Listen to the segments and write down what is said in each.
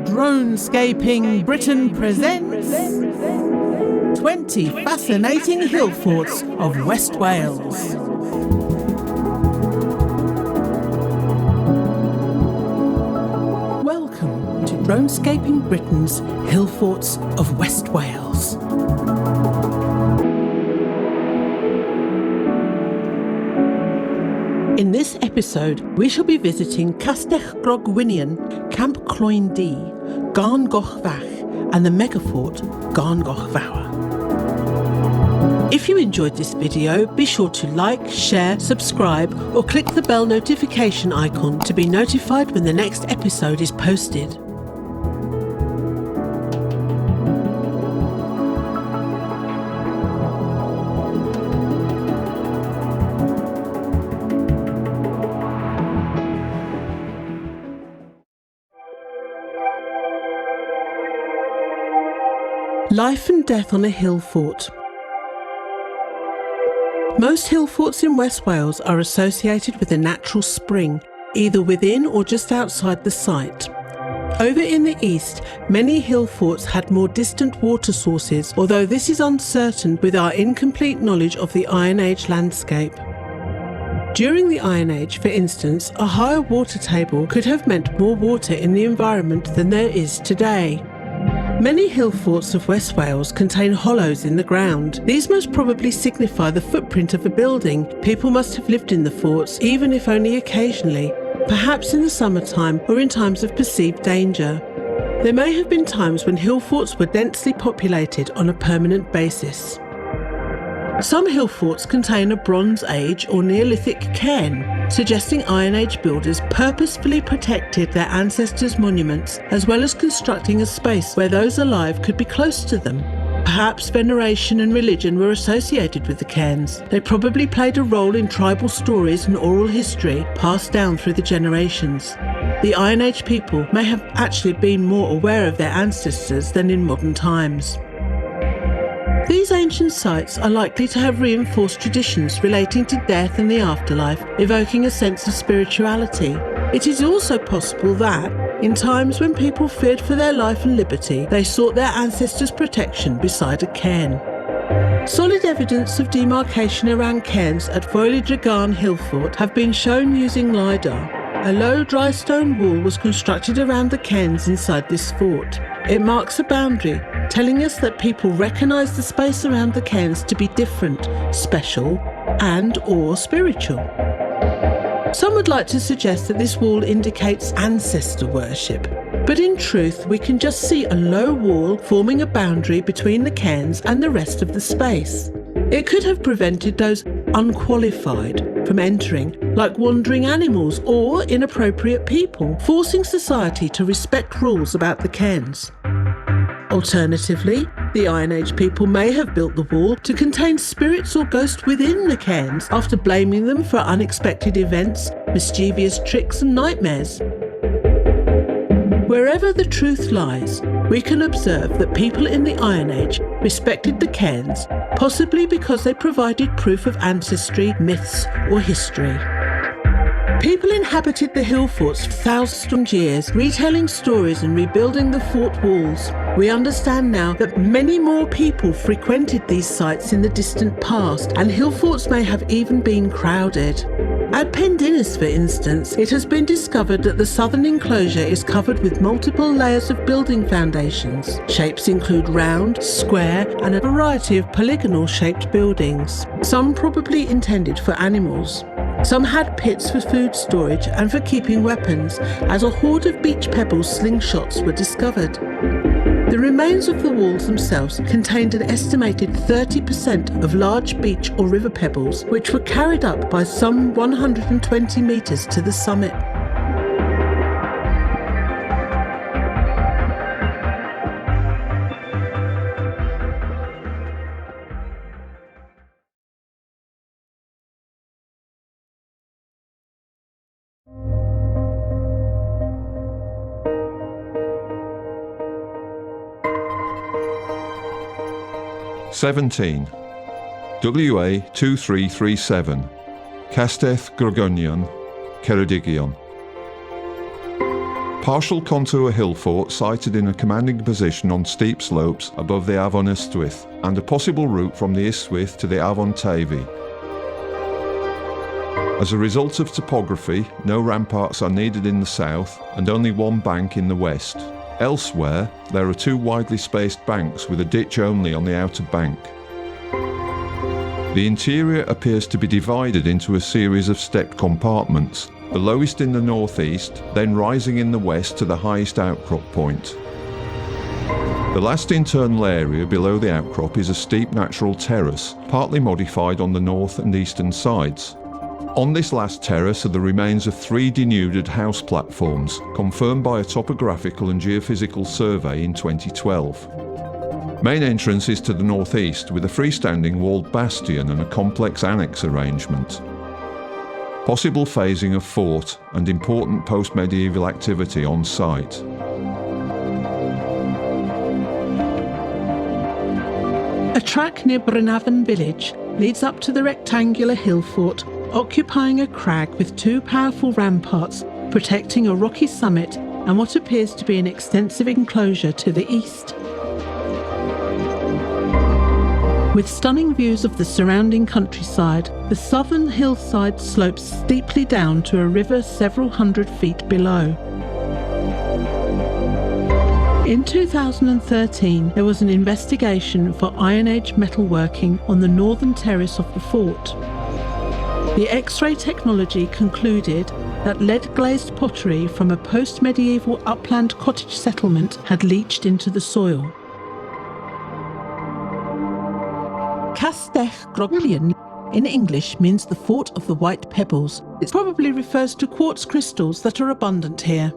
Dronescaping Britain presents 20 fascinating hillforts of West Wales. Welcome to Dronescaping Britain's Hillforts of West Wales. In this episode, we shall be visiting Castell Grogwynion, Camp Cloyn D, Garn Goch Fach, and the megafort Garn Goch Fawr. If you enjoyed this video, be sure to like, share, subscribe, or click the bell notification icon to be notified when the next episode is posted. Life and death on a hill fort. Most hill forts in West Wales are associated with a natural spring, either within or just outside the site. Over in the east, many hill forts had more distant water sources, although this is uncertain with our incomplete knowledge of the Iron Age landscape. During the Iron Age, for instance, a higher water table could have meant more water in the environment than there is today. Many hill forts of West Wales contain hollows in the ground. These most probably signify the footprint of a building. People must have lived in the forts, even if only occasionally, perhaps in the summertime or in times of perceived danger. There may have been times when hill forts were densely populated on a permanent basis. Some hill forts contain a Bronze Age or Neolithic cairn, suggesting Iron Age builders purposefully protected their ancestors' monuments, as well as constructing a space where those alive could be close to them. Perhaps veneration and religion were associated with the cairns. They probably played a role in tribal stories and oral history passed down through the generations. The Iron Age people may have actually been more aware of their ancestors than in modern times. These ancient sites are likely to have reinforced traditions relating to death and the afterlife, evoking a sense of spirituality. It is also possible that, in times when people feared for their life and liberty, they sought their ancestors' protection beside a cairn. Solid evidence of demarcation around cairns at Garn Hillfort have been shown using LiDAR. A low dry stone wall was constructed around the cairns inside this fort. It marks a boundary, telling us that people recognise the space around the cairns to be different, special, and/or spiritual. Some would like to suggest that this wall indicates ancestor worship, but in truth we can just see a low wall forming a boundary between the cairns and the rest of the space. It could have prevented those unqualified from entering, like wandering animals or inappropriate people, forcing society to respect rules about the cairns. Alternatively, the Iron Age people may have built the wall to contain spirits or ghosts within the cairns after blaming them for unexpected events, mischievous tricks and nightmares. Wherever the truth lies, we can observe that people in the Iron Age respected the cairns, possibly because they provided proof of ancestry, myths or history. People inhabited the hill forts for thousands of years, retelling stories and rebuilding the fort walls. We understand now that many more people frequented these sites in the distant past, and hill forts may have even been crowded. At Pendinis, for instance, it has been discovered that the southern enclosure is covered with multiple layers of building foundations. Shapes include round, square, and a variety of polygonal-shaped buildings, some probably intended for animals. Some had pits for food storage and for keeping weapons, as a hoard of beach pebbles slingshots were discovered. The remains of the walls themselves contained an estimated 30% of large beach or river pebbles, which were carried up by some 120 metres to the summit. (17) WA 2337 Castell Grogwynion, Ceredigion. Partial contour hill fort sited in a commanding position on steep slopes above the Avon Ystwyth, and a possible route from the Ystwyth to the Avon Tavy. As a result of topography, no ramparts are needed in the south and only one bank in the west. Elsewhere, there are two widely spaced banks with a ditch only on the outer bank. The interior appears to be divided into a series of stepped compartments, the lowest in the northeast, then rising in the west to the highest outcrop point. The last internal area below the outcrop is a steep natural terrace, partly modified on the north and eastern sides. On this last terrace are the remains of three denuded house platforms, confirmed by a topographical and geophysical survey in 2012. Main entrance is to the northeast, with a freestanding walled bastion and a complex annex arrangement. Possible phasing of fort and important post-medieval activity on site. A track near Brynavon village leads up to the rectangular hill fort, occupying a crag with two powerful ramparts protecting a rocky summit and what appears to be an extensive enclosure to the east. With stunning views of the surrounding countryside, the southern hillside slopes steeply down to a river several hundred feet below. In 2013, there was an investigation for Iron Age metalworking on the northern terrace of the fort. The X-ray technology concluded that lead-glazed pottery from a post-medieval upland cottage settlement had leached into the soil. Castell Groglion in English means the Fort of the White Pebbles. It probably refers to quartz crystals that are abundant here.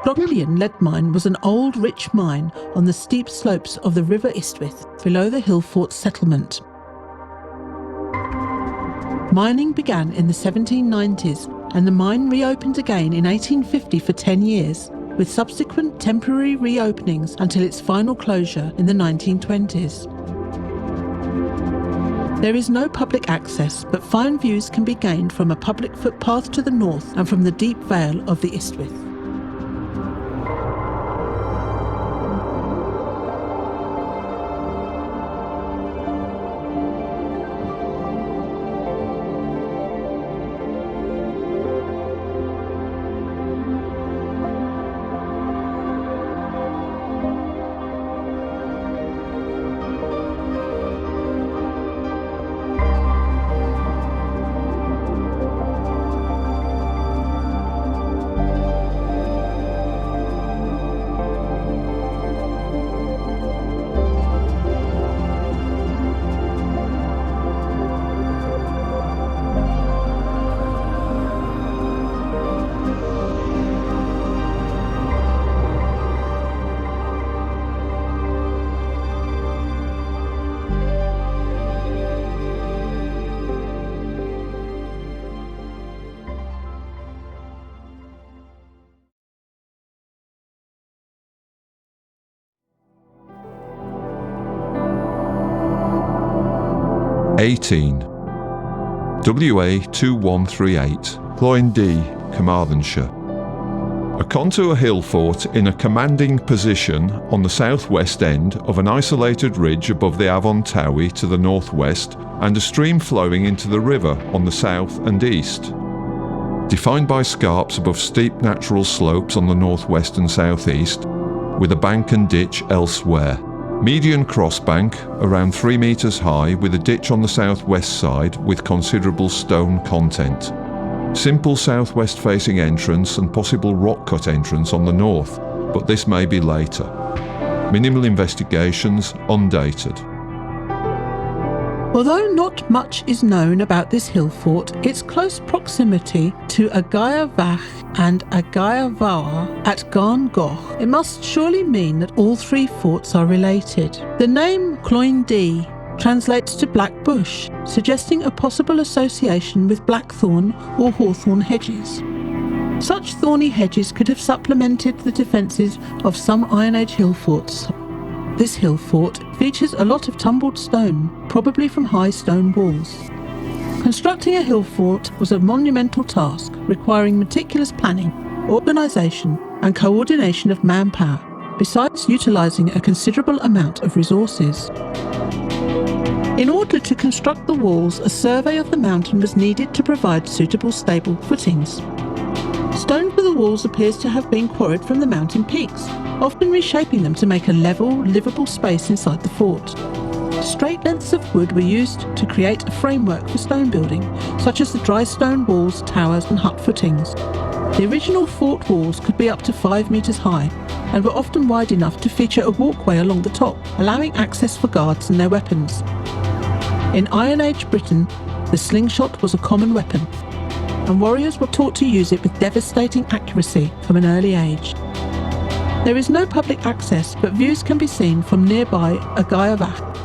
Groglion lead mine was an old rich mine on the steep slopes of the River Ystwyth below the Hillforts settlement. Mining began in the 1790s and the mine reopened again in 1850 for 10 years, with subsequent temporary reopenings until its final closure in the 1920s. There is no public access, but fine views can be gained from a public footpath to the north and from the deep vale of the Ystwyth. WA 2138, Cloyne D, Carmarthenshire. A contour hill fort in a commanding position on the southwest end of an isolated ridge above the Avon Tavy to the northwest, and a stream flowing into the river on the south and east. Defined by scarps above steep natural slopes on the northwest and southeast, with a bank and ditch elsewhere. Median crossbank, around 3 metres high, with a ditch on the southwest side with considerable stone content. Simple southwest facing entrance and possible rock cut entrance on the north, but this may be later. Minimal investigations, undated. Although not much is known about this hill fort, its close proximity to Agaia Vach and Agaia Vawr at Garn Goch, it must surely mean that all three forts are related. The name Cloyne D translates to black bush, suggesting a possible association with blackthorn or hawthorn hedges. Such thorny hedges could have supplemented the defences of some Iron Age hill forts. This hill fort features a lot of tumbled stone, probably from high stone walls. Constructing a hill fort was a monumental task requiring meticulous planning, organisation and coordination of manpower, besides utilising a considerable amount of resources. In order to construct the walls, a survey of the mountain was needed to provide suitable stable footings. Stone for the walls appears to have been quarried from the mountain peaks, often reshaping them to make a level, livable space inside the fort. Straight lengths of wood were used to create a framework for stone building, such as the dry stone walls, towers and hut footings. The original fort walls could be up to 5 metres high and were often wide enough to feature a walkway along the top, allowing access for guards and their weapons. In Iron Age Britain, the slingshot was a common weapon, and warriors were taught to use it with devastating accuracy from an early age. There is no public access, but views can be seen from nearby Agayavach.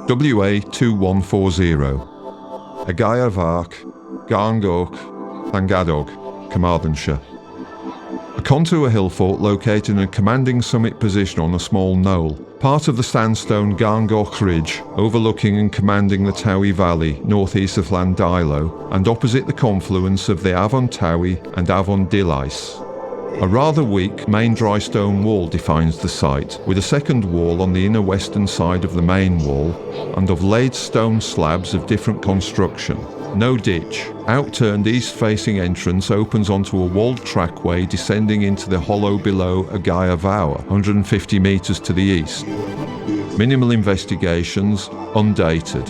WA2140 Agayavach, Garngoch, Llangadog, Carmarthenshire. A contour hill fort located in a commanding summit position on a small knoll, part of the sandstone Garngoch Ridge, overlooking and commanding the Towie Valley northeast of Llandilo and opposite the confluence of the Afon Towie and Afon Dilys. A rather weak main dry stone wall defines the site, with a second wall on the inner western side of the main wall and of laid stone slabs of different construction. No ditch. Outturned east-facing entrance opens onto a walled trackway descending into the hollow below Agayavach, 150 metres to the east. Minimal investigations, undated.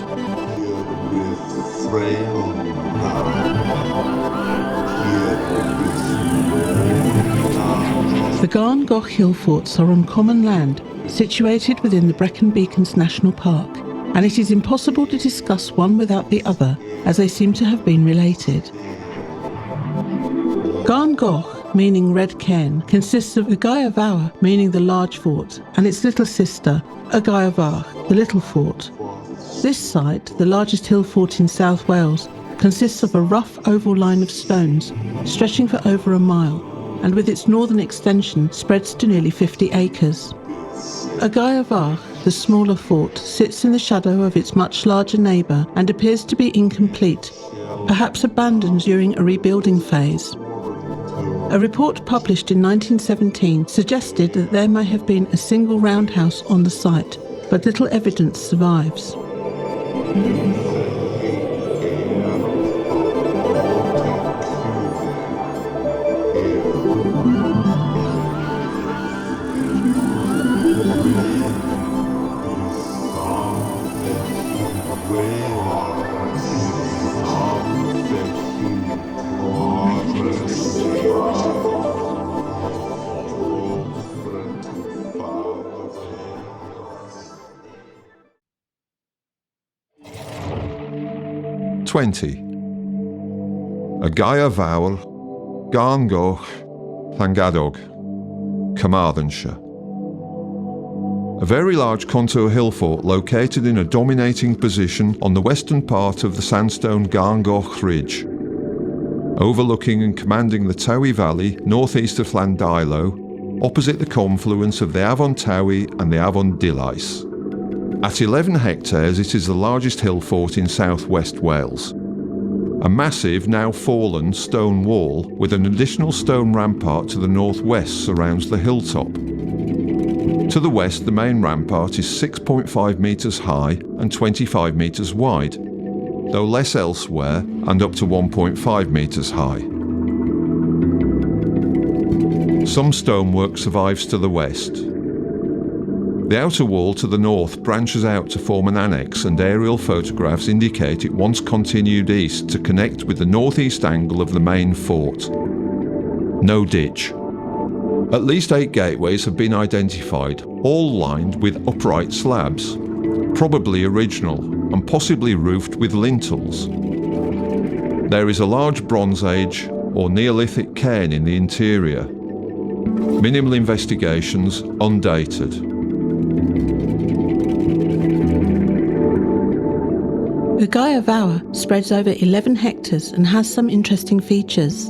The Garngoch Hillforts are on common land, situated within the Brecon Beacons National Park, and it is impossible to discuss one without the other, as they seem to have been related. Garngoch, meaning Red Cairn, consists of Agayavach, meaning the large fort, and its little sister, Agayavach, the little fort. This site, the largest hill fort in South Wales, consists of a rough oval line of stones, stretching for over a mile, and with its northern extension spreads to nearly 50 acres. Agayavach, the smaller fort, sits in the shadow of its much larger neighbour and appears to be incomplete, perhaps abandoned during a rebuilding phase. A report published in 1917 suggested that there may have been a single roundhouse on the site, but little evidence survives. 20. Agayavach, Garngoch, Llangadog, Carmarthenshire. A very large contour hill fort located in a dominating position on the western part of the sandstone Garngoch Ridge, overlooking and commanding the Towie Valley northeast of Llandilo, opposite the confluence of the Afon Towie and the Afon Dilys. At 11 hectares, it is the largest hill fort in southwest Wales. A massive, now fallen, stone wall with an additional stone rampart to the northwest surrounds the hilltop. To the west, the main rampart is 6.5 metres high and 25 metres wide, though less elsewhere and up to 1.5 metres high. Some stonework survives to the west. The outer wall to the north branches out to form an annex, and aerial photographs indicate it once continued east to connect with the northeast angle of the main fort. No ditch. At least 8 gateways have been identified, all lined with upright slabs, probably original and possibly roofed with lintels. There is a large Bronze Age or Neolithic cairn in the interior. Minimal investigations, undated. The Gaia Vower spreads over 11 hectares and has some interesting features.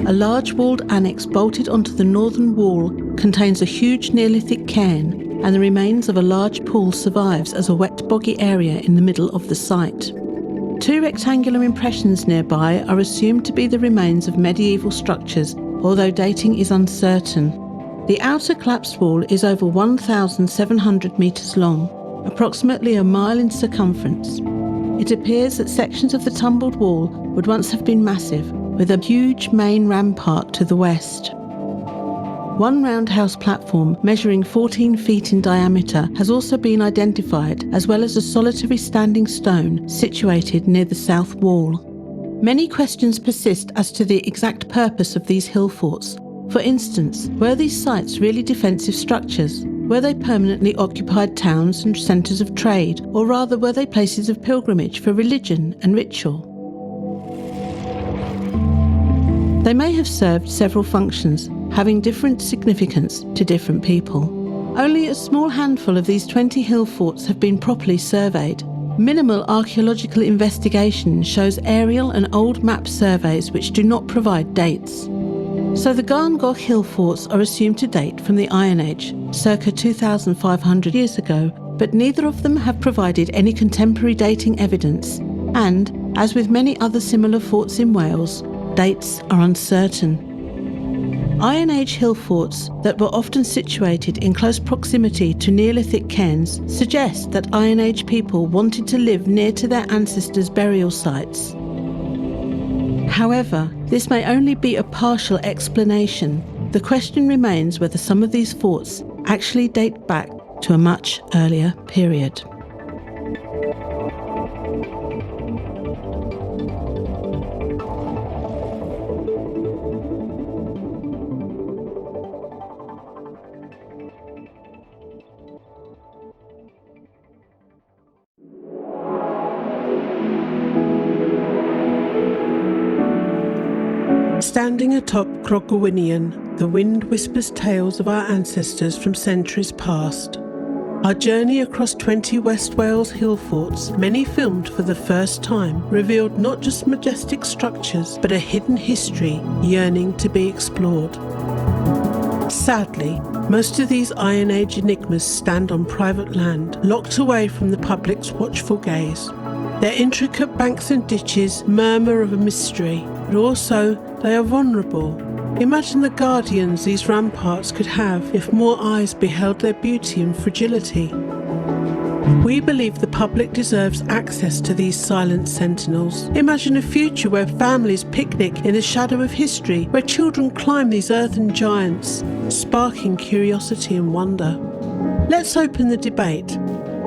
A large walled annex bolted onto the northern wall contains a huge Neolithic cairn, and the remains of a large pool survives as a wet boggy area in the middle of the site. Two rectangular impressions nearby are assumed to be the remains of medieval structures, although dating is uncertain. The outer collapsed wall is over 1,700 metres long, approximately a mile in circumference. It appears that sections of the tumbled wall would once have been massive, with a huge main rampart to the west. One roundhouse platform measuring 14 feet in diameter has also been identified, as well as a solitary standing stone situated near the south wall. Many questions persist as to the exact purpose of these hill forts. For instance, were these sites really defensive structures? Were they permanently occupied towns and centres of trade, or rather were they places of pilgrimage for religion and ritual? They may have served several functions, having different significance to different people. Only a small handful of these 20 hill forts have been properly surveyed. Minimal archaeological investigation shows aerial and old map surveys which do not provide dates. So the Garn Goch hill forts are assumed to date from the Iron Age, circa 2,500 years ago, but neither of them have provided any contemporary dating evidence, and, as with many other similar forts in Wales, dates are uncertain. Iron Age hill forts that were often situated in close proximity to Neolithic cairns suggest that Iron Age people wanted to live near to their ancestors' burial sites. However, this may only be a partial explanation. The question remains whether some of these forts actually date back to a much earlier period. Standing atop Crogwinion, the wind whispers tales of our ancestors from centuries past. Our journey across 20 West Wales hill forts, many filmed for the first time, revealed not just majestic structures, but a hidden history yearning to be explored. Sadly, most of these Iron Age enigmas stand on private land, locked away from the public's watchful gaze. Their intricate banks and ditches murmur of a mystery, but also they are vulnerable. Imagine the guardians these ramparts could have if more eyes beheld their beauty and fragility. We believe the public deserves access to these silent sentinels. Imagine a future where families picnic in the shadow of history, where children climb these earthen giants, sparking curiosity and wonder. Let's open the debate.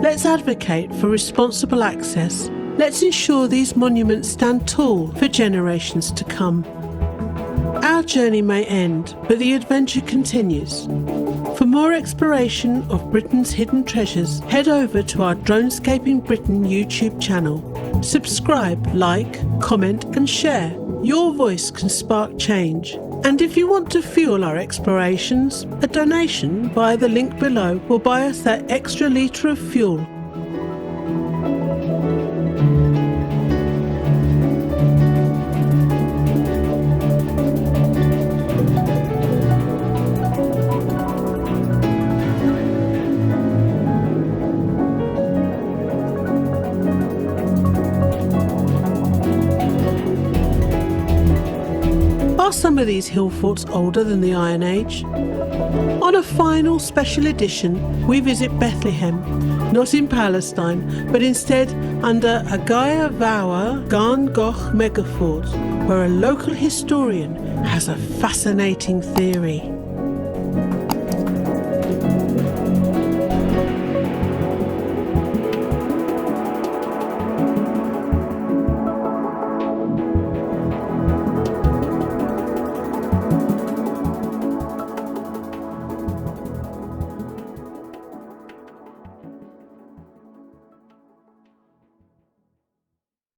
Let's advocate for responsible access. Let's ensure these monuments stand tall for generations to come. Our journey may end, but the adventure continues. For more exploration of Britain's hidden treasures, head over to our Dronescaping Britain YouTube channel. Subscribe, like, comment and share. Your voice can spark change. And if you want to fuel our explorations, a donation via the link below will buy us that extra litre of fuel. Are some of these hill forts older than the Iron Age? On a final special edition, we visit Bethlehem, not in Palestine, but instead under a Gaia Vower Garn Goch megafort, where a local historian has a fascinating theory.